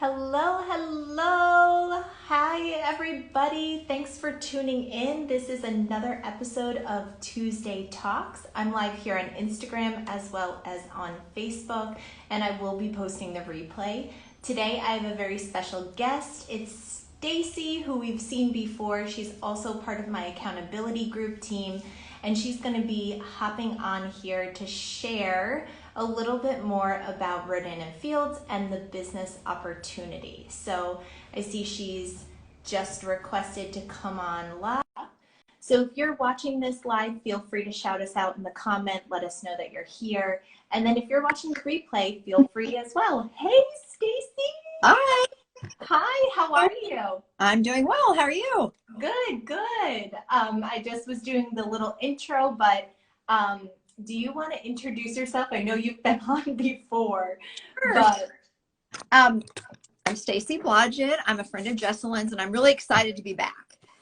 Hello, hello. Hi, everybody. Thanks for tuning in. This is another episode of Tuesday Talks. I'm live here on Instagram as well as on Facebook, and I will be posting the replay. Today, I have a very special guest. It's Stacey, who we've seen before. She's also part of my accountability group team, and she's going to be hopping on here to share a little bit more about Rodan and Fields and the business opportunity. So I see she's just requested to come on live. So if you're watching this live, feel free to shout us out in the comment, let us know that you're here. And then if you're watching the replay, feel free as well. Hey, Stacey. Hi. Hi, how are you? I'm doing well. How are you? Good, good. I just was doing the little intro, but do you want to introduce yourself? I know you've been on before, Sure. but I'm Stacey Blodgett. I'm a friend of Jesselyn's, and I'm really excited to be back.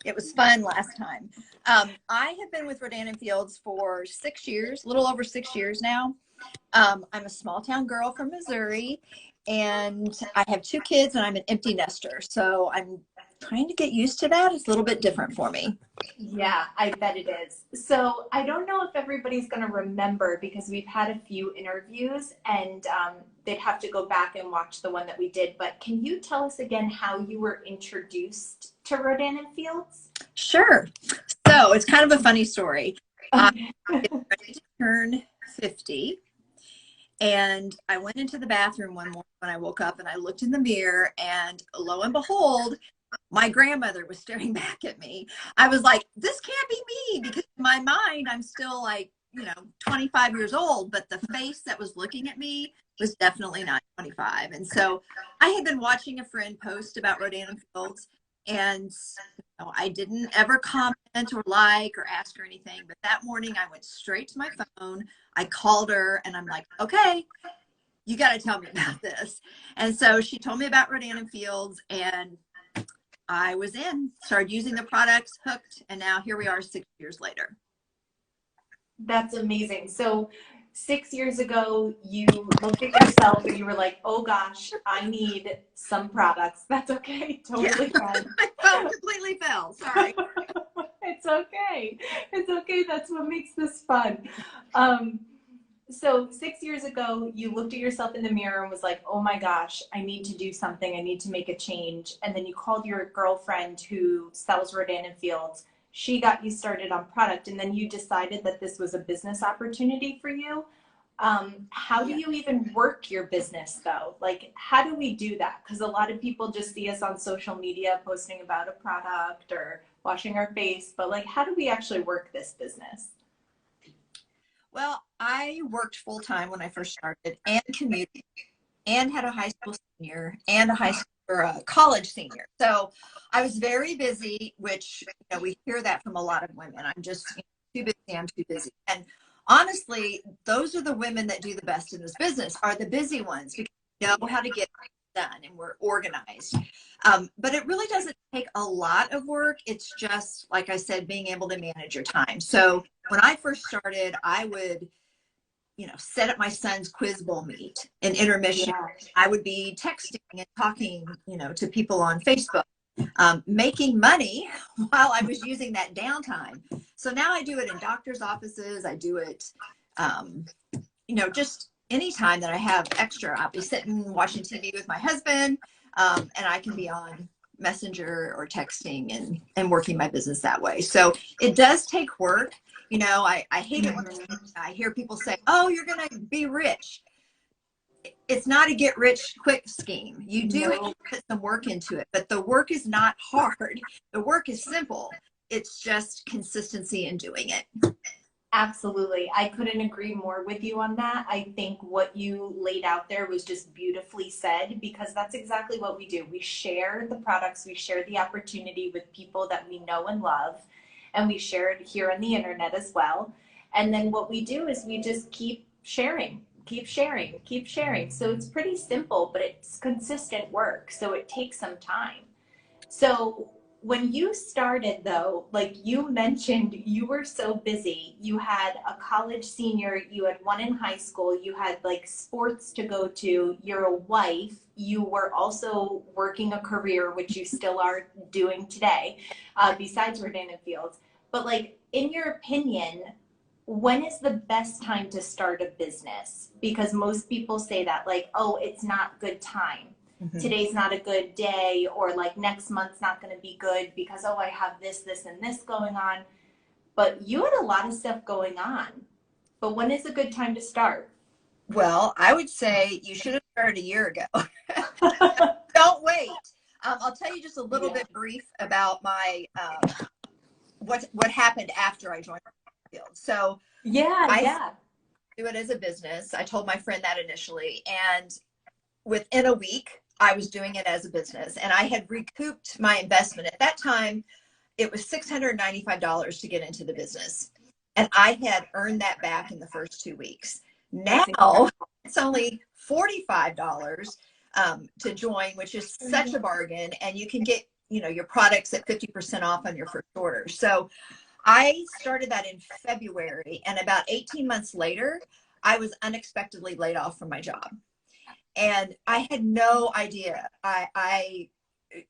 It was fun last time. I have been with Rodan and Fields for 6 years, a little over 6 years now. I'm a small town girl from Missouri, and I have 2 kids, and I'm an empty nester. So I'm trying to get used to that. It's a little bit different for me. yeah, I bet it is. So I don't know if everybody's going to remember because we've had a few interviews and they'd have to go back and watch the one that we did. But can you tell us again how you were introduced to Rodan and Fields? Sure. So it's kind of a funny story. Okay. I'm ready to turn 50. And I went into the bathroom one morning when I woke up and I looked in the mirror, and lo and behold, my grandmother was staring back at me. I was like, this can't be me, because in my mind, I'm still like, 25 years old, but the face that was looking at me was definitely not 25. And so I had been watching a friend post about Rodan and Fields, and I didn't ever comment or like or ask her anything. But that morning I went straight to my phone. I called her and I'm like, okay, you got to tell me about this. And so she told me about Rodan and Fields, and I was started using the products, hooked, and now here we are 6 years later. That's amazing. So 6 years ago, you looked at yourself and you were like, oh gosh, I need some products. That's okay. Totally fine. I completely fell. Sorry. It's okay. It's okay. That's what makes this fun. So 6 years ago, you looked at yourself in the mirror and was like, oh my gosh, I need to do something. I need to make a change. And then you called your girlfriend who sells Rodan and Fields. She got you started on product, and then you decided that this was a business opportunity for you. How do you even work your business though? Like, how do we do that? Because a lot of people just see us on social media posting about a product or washing our face, but like, how do we actually work this business? Well, I worked full time when I first started, and commuted, and had a high school senior and a high school or a college senior. So I was very busy, which we hear that from a lot of women. I'm just too busy. I'm too busy. And honestly, those are the women that do the best in this business, are the busy ones, because we know how to get done and we're organized. But it really doesn't take a lot of work. It's just, like I said, being able to manage your time. So when I first started, I would set up my son's quiz bowl meet and intermission. Yeah. I would be texting and talking, to people on Facebook, making money while I was using that downtime. So now I do it in doctor's offices. I do it, just anytime that I have extra. I'll be sitting watching TV with my husband, and I can be on Messenger or texting and working my business that way. So it does take work. I hate it when I hear people say, oh, you're going to be rich. It's not a get rich quick scheme. You do have to put some work into it, but the work is not hard. The work is simple. It's just consistency in doing it. Absolutely. I couldn't agree more with you on that. I think what you laid out there was just beautifully said, because that's exactly what we do. We share the products, we share the opportunity with people that we know and love, and we share it here on the internet as well. And then what we do is we just keep sharing, keep sharing, keep sharing. So it's pretty simple, but it's consistent work. So it takes some time. So when you started though, like you mentioned, you were so busy. You had a college senior, you had one in high school, you had like sports to go to, you're a wife, you were also working a career, which you still are doing today, besides Rodan and Fields. But like, in your opinion, when is the best time to start a business? Because most people say that, like, oh, it's not good time. Today's not a good day, or like next month's not going to be good because, oh, I have this, this, and this going on. But you had a lot of stuff going on. But when is a good time to start? Well, I would say you should have started a year ago. Don't wait. I'll tell you just a little bit brief about my what happened after I joined the field. So I do it as a business. I told my friend that initially, and within a week, I was doing it as a business, and I had recouped my investment. At that time, it was $695 to get into the business, and I had earned that back in the first 2 weeks. Now it's only $45 to join, which is such a bargain, and you can get your products at 50% off on your first order. So I started that in February, and about 18 months later, I was unexpectedly laid off from my job. And I had no idea. I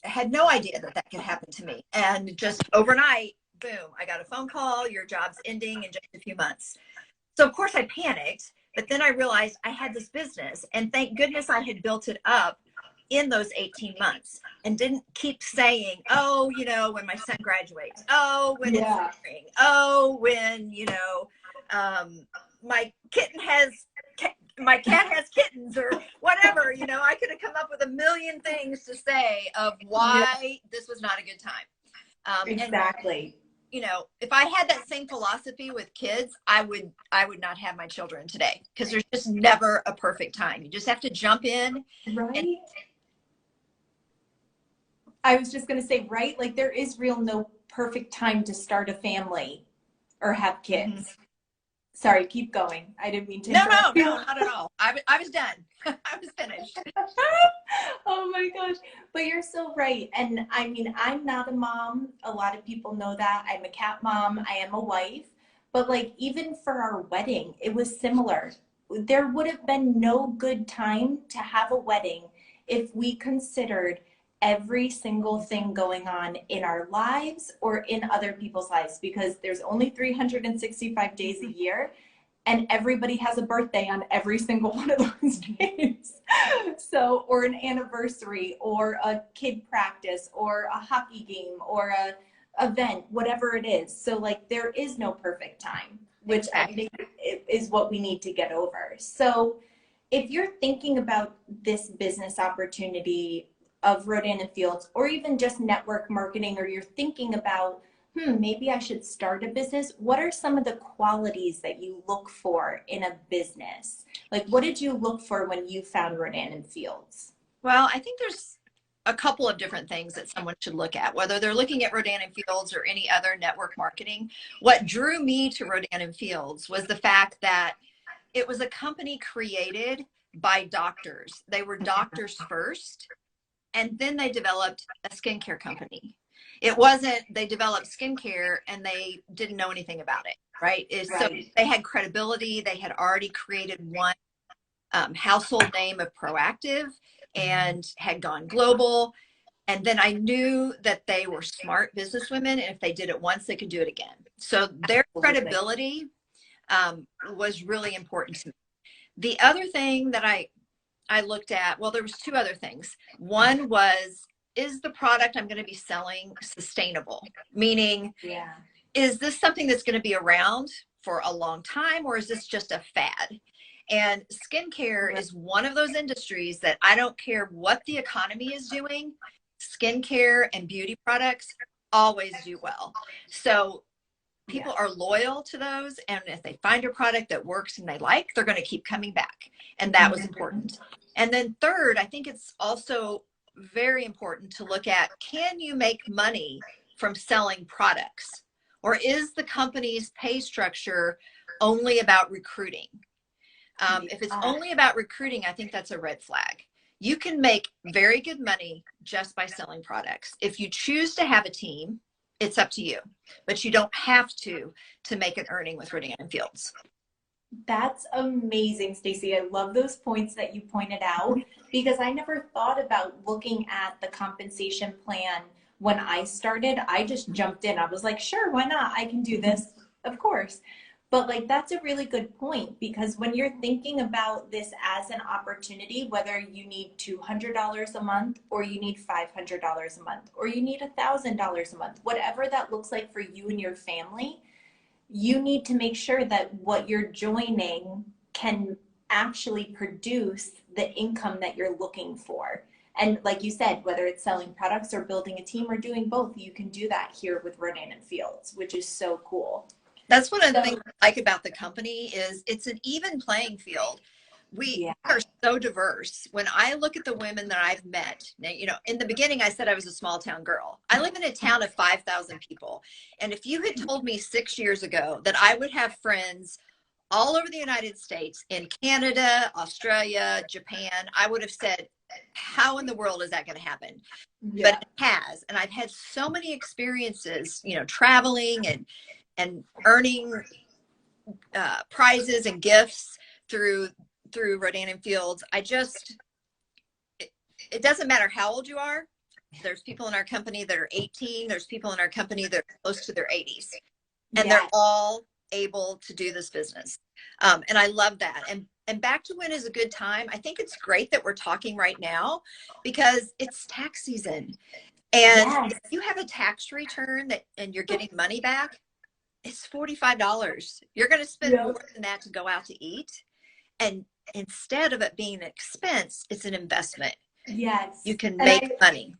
had no idea that that could happen to me. And just overnight, boom, I got a phone call, your job's ending in just a few months. So of course I panicked, but then I realized I had this business, and thank goodness I had built it up in those 18 months and didn't keep saying, oh, when my son graduates, oh, when it's spring, oh, when, my cat has kittens, or whatever. I could have come up with a million things to say of why this was not a good time. Exactly. And, if I had that same philosophy with kids, I would not have my children today, because there's just never a perfect time. You just have to jump in. Right. I was just going to say, right? Like, there is no perfect time to start a family or have kids. Sorry, keep going. I didn't mean to interrupt you. No, not at all. I was done. I was finished. Oh my gosh. But you're so right. And I mean, I'm not a mom. A lot of people know that. I'm a cat mom. I am a wife. But like, even for our wedding, it was similar. There would have been no good time to have a wedding if we considered every single thing going on in our lives or in other people's lives, because there's only 365 days a year, and everybody has a birthday on every single one of those days. So, or an anniversary, or a kid practice, or a hockey game, or a event, whatever it is. So like, there is no perfect time, which I think is what we need to get over. So if you're thinking about this business opportunity of Rodan and Fields, or even just network marketing, or you're thinking about, maybe I should start a business, what are some of the qualities that you look for in a business? Like, what did you look for when you found Rodan and Fields? Well, I think there's a couple of different things that someone should look at, whether they're looking at Rodan and Fields or any other network marketing. What drew me to Rodan and Fields was the fact that it was a company created by doctors. They were doctors first, and then they developed a skincare company. It wasn't, they developed skincare and they didn't know anything about it, right? So they had credibility. They had already created one household name of Proactive and had gone global. And then I knew that they were smart businesswomen, and if they did it once, they could do it again. So their credibility was really important to me. The other thing that I looked at, well, there was two other things. One was, is the product I'm going to be selling sustainable? Meaning, is this something that's going to be around for a long time, or is this just a fad? And skincare is one of those industries that I don't care what the economy is doing, skincare and beauty products always do well. So people are loyal to those, and if they find a product that works and they like, they're going to keep coming back. And that was important. And then third, I think it's also very important to look at, can you make money from selling products? Or is the company's pay structure only about recruiting? If it's only about recruiting, I think that's a red flag. You can make very good money just by selling products. If you choose to have a team, it's up to you, but you don't have to make an earning with Rodan and Fields. That's amazing, Stacey. I love those points that you pointed out because I never thought about looking at the compensation plan when I started. I just jumped in. I was like, sure, why not? I can do this, of course. But like, that's a really good point because when you're thinking about this as an opportunity, whether you need $200 a month or you need $500 a month or you need $1,000 a month, whatever that looks like for you and your family, you need to make sure that what you're joining can actually produce the income that you're looking for. And like you said, whether it's selling products or building a team or doing both, you can do that here with Rodan and Fields, which is so cool. That's one of the things I like about the company is it's an even playing field. We are so diverse. When I look at the women that I've met, now, you know, in the beginning, I said I was a small town girl. I live in a town of 5,000 people. And if you had told me 6 years ago that I would have friends all over the United States, in Canada, Australia, Japan, I would have said, how in the world is that going to happen? Yeah. But it has. And I've had so many experiences, you know, traveling and earning prizes and gifts through Rodan and Fields. It doesn't matter how old you are. There's people in our company that are 18. There's people in our company that are close to their 80s. And they're all able to do this business. And I love that. And back to when is a good time. I think it's great that we're talking right now because it's tax season. And if you have a tax return and you're getting money back, it's $45. You're going to spend more than that to go out to eat. And instead of it being an expense, it's an investment. Yes. You can make money.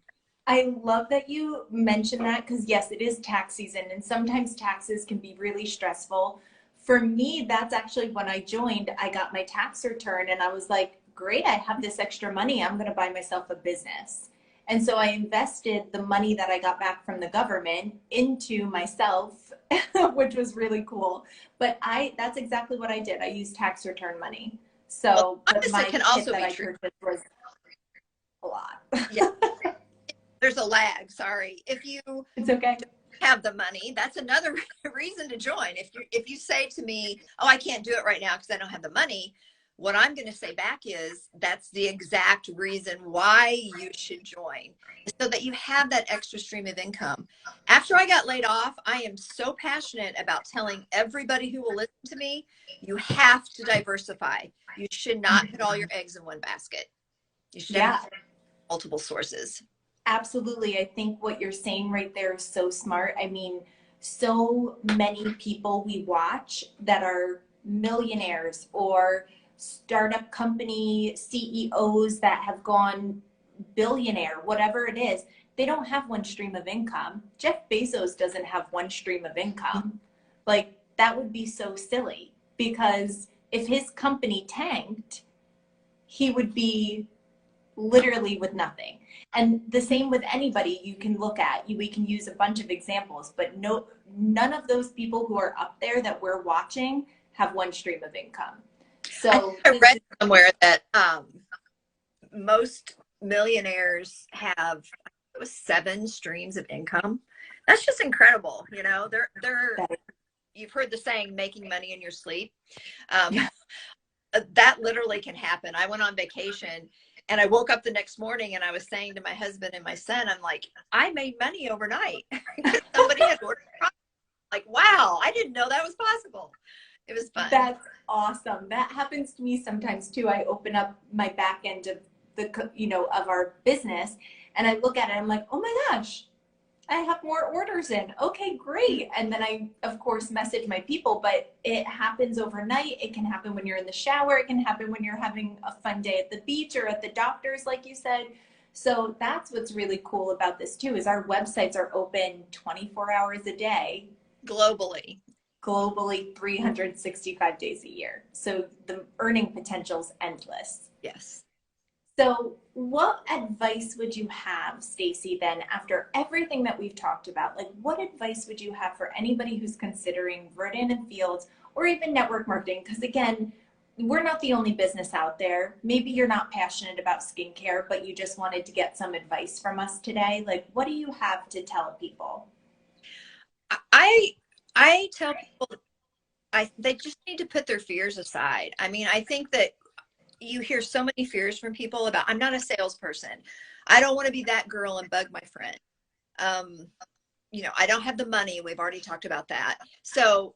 I love that you mentioned that because yes, it is tax season and sometimes taxes can be really stressful. For me, that's actually when I joined, I got my tax return and I was like, great, I have this extra money. I'm going to buy myself a business. And so I invested the money that I got back from the government into myself, which was really cool. But that's exactly what I did. I used tax return money. So well, my can also be true. Was a lot. Yeah. There's a lag. Sorry. It's okay. Have the money, that's another reason to join. If you say to me, oh, I can't do it right now because I don't have the money, what I'm going to say back is that's the exact reason why you should join, so that you have that extra stream of income. After I got laid off, I am so passionate about telling everybody who will listen to me, you have to diversify. You should not put all your eggs in one basket. You should have multiple sources. Absolutely. I think what you're saying right there is so smart. I mean, so many people we watch that are millionaires or startup company CEOs that have gone billionaire, whatever it is, they don't have one stream of income. Jeff Bezos doesn't have one stream of income. Like, that would be so silly because if his company tanked, he would be literally with nothing. And the same with anybody you can look at. We can use a bunch of examples, but none of those people who are up there that we're watching have one stream of income. So I read somewhere that most millionaires have 7 streams of income. That's just incredible. You know, you've heard the saying, making money in your sleep. That literally can happen. I went on vacation and I woke up the next morning and I was saying to my husband and my son, I'm like, I made money overnight. Somebody had ordered product. Like, wow, I didn't know that was possible. It was fun. That's awesome. That happens to me sometimes too. I open up my back end of of our business and I look at it, I'm like, oh my gosh, I have more orders in. Okay, great. And then I, of course, message my people, but it happens overnight. It can happen when you're in the shower. It can happen when you're having a fun day at the beach or at the doctor's, like you said. So that's what's really cool about this too, is our websites are open 24 hours a day. Globally, 365 days a year. So the earning potential is endless. Yes. So what advice would you have, Stacey, then after everything that we've talked about? Like, what advice would you have for anybody who's considering Rodan and Fields or even network marketing? Because again, we're not the only business out there. Maybe you're not passionate about skincare, but you just wanted to get some advice from us today. Like, what do you have to tell people? I I tell people they just need to put their fears aside. I mean, I think that you hear so many fears from people about, I'm not a salesperson. I don't want to be that girl and bug my friend. Um, I don't have the money. We've already talked about that. So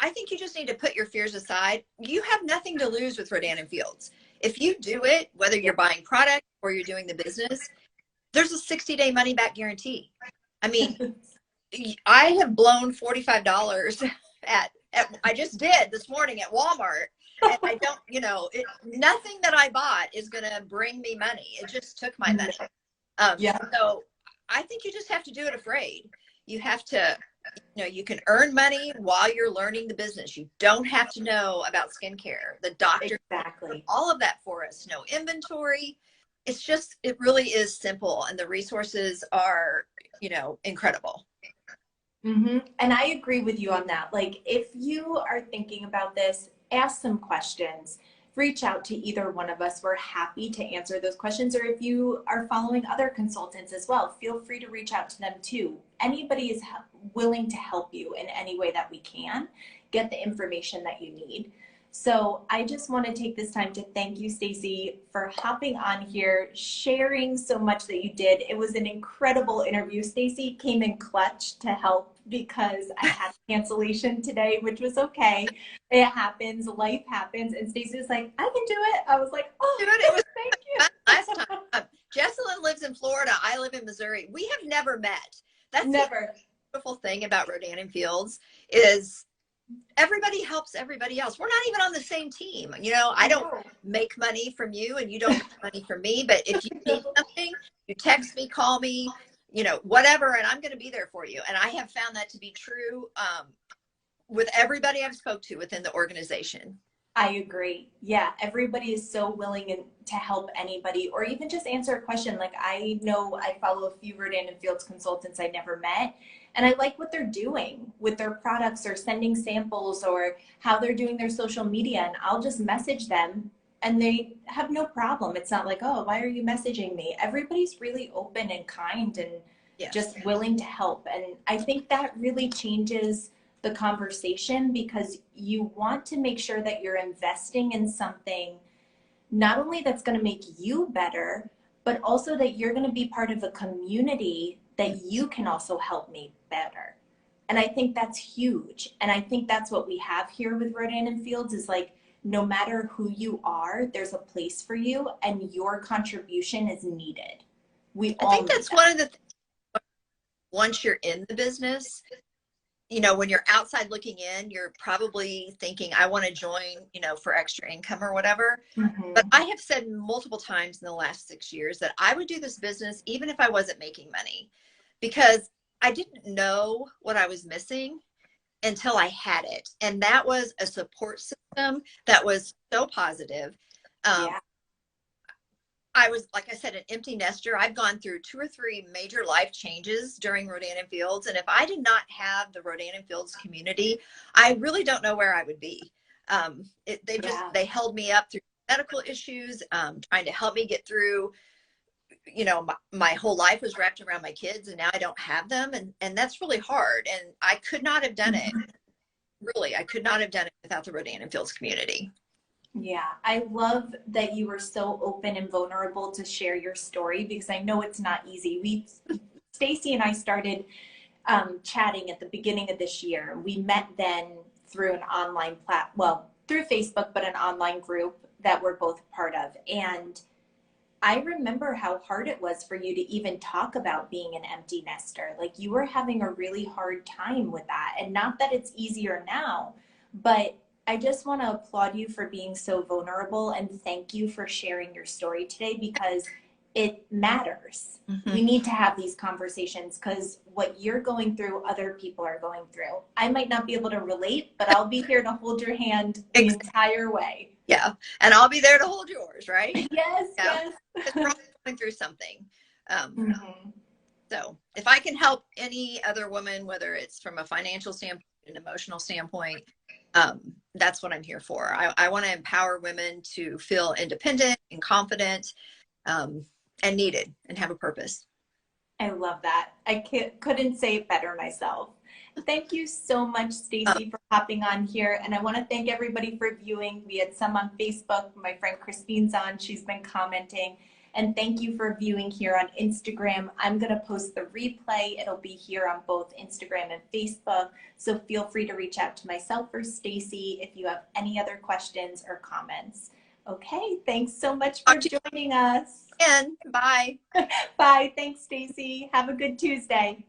I think you just need to put your fears aside. You have nothing to lose with Rodan and Fields. If you do it, whether you're buying product or you're doing the business, there's a 60-day money back guarantee. I mean, I have blown $45 at I just did this morning at Walmart. And I don't, nothing that I bought is going to bring me money. It just took my money. So I think you just have to do it afraid. You have to, you can earn money while you're learning the business. You don't have to know about skincare. The doctor, Exactly. all of that for us. No inventory. It really is simple. And the resources are, incredible. Mm-hmm. And I agree with you on that. Like, if you are thinking about this, ask some questions. Reach out to either one of us. We're happy to answer those questions. Or if you are following other consultants as well, feel free to reach out to them too. Anybody is willing to help you in any way that we can. Get the information that you need. So I just want to take this time to thank you, Stacey, for hopping on here, sharing so much that you did. It was an incredible interview. Stacey came in clutch to help because I had cancellation today, which was okay. It happens, life happens. And Stacey was like, I can do it. I was like, oh, it was thank you. last time. Jessalyn lives in Florida. I live in Missouri. We have never met. That's never. The beautiful thing about Rodan and Fields is everybody helps everybody else. We're not even on the same team. I don't make money from you and you don't make money from me. But if you need something, you text me, call me, whatever, and I'm going to be there for you. And I have found that to be true with everybody I've spoke to within the organization. I agree. Yeah, everybody is so willing to help anybody or even just answer a question. Like, I know I follow a few Rodan and Fields consultants I never met, and I like what they're doing with their products or sending samples or how they're doing their social media. And I'll just message them and they have no problem. It's not like, oh, why are you messaging me? Everybody's really open and kind and just willing to help. And I think that really changes the conversation because you want to make sure that you're investing in something not only that's going to make you better, but also that you're going to be part of a community that you can also help make better. And I think that's huge. And I think that's what we have here with Rodan and Fields is like, no matter who you are, there's a place for you and your contribution is needed. I think that's one of the things once you're in the business, when you're outside looking in, you're probably thinking, I want to join, for extra income or whatever. Mm-hmm. But I have said multiple times in the last 6 years that I would do this business even if I wasn't making money because I didn't know what I was missing until I had it. And that was a support system that was so positive. I was, like I said, an empty nester. I've gone through 2 or 3 major life changes during Rodan and Fields. And if I did not have the Rodan and Fields community, I really don't know where I would be. They held me up through medical issues, trying to help me get through, my whole life was wrapped around my kids and now I don't have them. And that's really hard. And I could not have done it. Really, I could not have done it without the Rodan and Fields community. Yeah, I love that you were so open and vulnerable to share your story because I know it's not easy. Stacey and I started chatting at the beginning of this year. We met then through an online through Facebook, but an online group that we're both part of. And I remember how hard it was for you to even talk about being an empty nester. Like you were having a really hard time with that. And not that it's easier now, but I just want to applaud you for being so vulnerable and thank you for sharing your story today because it matters. Mm-hmm. We need to have these conversations because what you're going through, other people are going through. I might not be able to relate, but I'll be here to hold your hand the entire way. Yeah. And I'll be there to hold yours, right? Yes, yes. We're all going through something. So if I can help any other woman, whether it's from a financial standpoint, an emotional standpoint, That's what I'm here for. I want to empower women to feel independent and confident, and needed, and have a purpose. I love that. Couldn't say it better myself. Thank you so much, Stacey, for hopping on here. And I want to thank everybody for viewing. We had some on Facebook. My friend Christine's on. She's been commenting. And thank you for viewing here on Instagram. I'm going to post the replay. It'll be here on both Instagram and Facebook. So feel free to reach out to myself or Stacey if you have any other questions or comments. Okay, thanks so much for joining us. And bye. Bye. Thanks, Stacey. Have a good Tuesday.